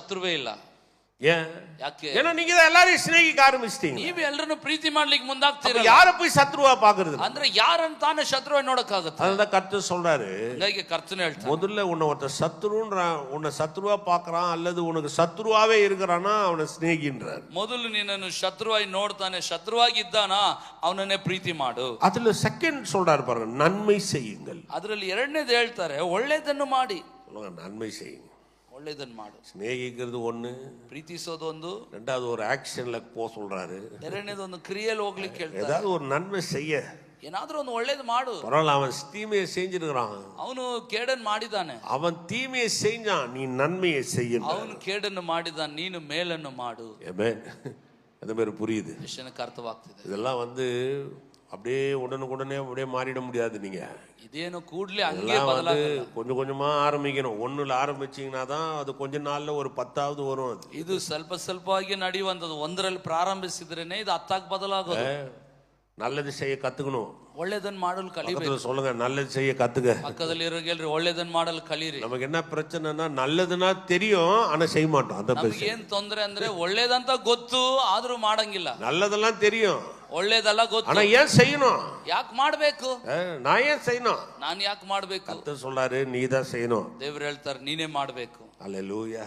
ಶತ್ರುವೇ ಇಲ್ಲ. ಯಾಕೆ? ஏன்னா நீங்க தான் எல்லாரையும் சிநேகிக்க ஆரம்பிச்சிட்டீங்க. ನೀವು ಎಲ್ಲರನ್ನು ಪ್ರೀತಿ ಮಾಡ್ಲಿಕ್ಕೆ ಮುಂದಾಗ್ತೀರಾ. ಯಾರ போய் சத்ருவா பாக்குறது? ಅಂದ್ರೆ ಯಾರನ್ನ ತಾನೇ ಶತ್ರುವಾಗಿ ನೋಡಕ್ಕಾಗುತ್ತೆ. ಅದನ್ನ ಕರ್ತನು சொல்றாரு. ಹೀಗೆ ಕರ್ತನು ಹೇಳ್ತಾನೆ, முதல்ல உன்னை ஒருத்த சத்ருன்றான், உன்னை சத்ருவா பாக்குறான் அல்லது உனக்கு சத்ருவாவே இருக்கிறானா அவனை சிநேகின்றார். ಮೊದಲು ನಿನ್ನನ್ನು ಶತ್ರುವಾಗಿ ನೋಡ್ತಾನೆ, ಶತ್ರುವಾಗಿದ್ದಾನ ಅವನನ್ನೇ ಪ್ರೀತಿ ಮಾಡು. அதுல செகண்ட் சொல்றாரு பாருங்க, நன்மை செய்யுங்கள். ಅದರಲ್ಲಿ ಎರಡನೇದು ಹೇಳ್ತಾರೆ, ಒಳ್ಳೆಯದನ್ನು ಮಾಡಿ. நன்மை செய்யுங்க, ಒಳ್ಳೆಯದನ್ನು ಮಾಡು. சிநேகிக்கிறது ஒண்ணு, ಪ್ರೀತಿಸೋದು ಒಂದು, ரெண்டாவது ஒரு ஆக்ஷன்ல போ சொல்றாரு, ಎರಡನೇದು ಒಂದು ಕ್ರಿಯೆಯಲ್ಲಿ ಹೋಗ್ಲಿಕ್ಕೆ ಹೇಳ್ತಾರೆ. ஏதாவது ஒரு நன்மை செய்ய, ಏನಾದ್ರೂ ಒಂದು ಒಳ್ಳೇದು ಮಾಡು. பரவாயில்ல, அவன் தீமையை செஞ்சிருக்கிறான், ಅವನು ಕೇಡನ್ನು ಮಾಡಿದ್ದಾನೆ, அவன் தீமையை செஞ்சான், நீ நன்மையை செய்ய. ಅವನು ಕೇಡನ್ನು ಮಾಡಿದ್ದಾನೆ, ನೀನು ಮೇಲನ್ನು ಮಾಡು. அந்த மாதிரி புரியுது, ವಿಷಯಕ್ಕೆ ಅರ್ಥವಾಗ್ತಿದೆ. இதெல்லாம் அப்படியே உடனுக்குடனே அப்படியே மாறிட முடியாது. நீங்க ಇದೇನು ಕೂಡ್ಲೆ ಹಂಗೆ ಬದಲಾಗಲ್ಲ, கொஞ்சம் கொஞ்சமா ஆரம்பிக்கணும். ஒண்ணுல ஆரம்பிச்சீங்கன்னா தான் அது கொஞ்ச நாள்ல ஒரு 10வது வரும். அது ಇದು ಸ್ವಲ್ಪ ಸ್ವಲ್ಪವಾಗಿ ನಡೆಯುವಂಥದ್ದು. ಒಂದರಲ್ಲಿ ಪ್ರಾರಂಭಿಸಿದ್ರೇನೆ ಇದು 10ಕ್ಕೆ ಬದಲಾಗೋದು. நல்லது செய்ய கத்துக்கணும், ಒಳ್ಳೆದನ್ನು ಮಾಡಲು ಕಲಿಬೇಕು. சொல்லுங்க, நல்லது செய்ய கத்துக்க. ಪಕ್ಕದಲ್ಲಿ ಇರೋಗೆಲ್ರಿ ಒಳ್ಳೆದನ್ನು ಮಾಡಲು ಕಲೀರಿ. நமக்கு என்ன பிரச்சனைனா, நல்லதுன்னா தெரியும் ஆனா செய்ய மாட்டோம். அத ನಮಗೆ ಏನ್ ತೊಂದ್ರೆ ಅಂದ್ರೆ, ಒಳ್ಳೇದಂತ ಗೊತ್ತು ಆದ್ರೂ ಮಾಡಂಗಿಲ್ಲ. நல்லதெல்லாம் தெரியும், ಒಳ್ಳೇದಲ್ಲ ಗೊತ್ತು, ஆனா ஏன் செய்யணும்? ಯಾಕೆ ಮಾಡ್ಬೇಕು? நான் ஏன் செய்யணும்? ನಾನು ಯಾಕೆ ಮಾಡ್ಬೇಕು? கர்த்தர் சொல்றாரு, நீ தான் செய்யணும். ದೇವರು ಹೇಳ್ತಾರೆ, ನೀನೇ ಮಾಡ್ಬೇಕು. அல்லேலூயா.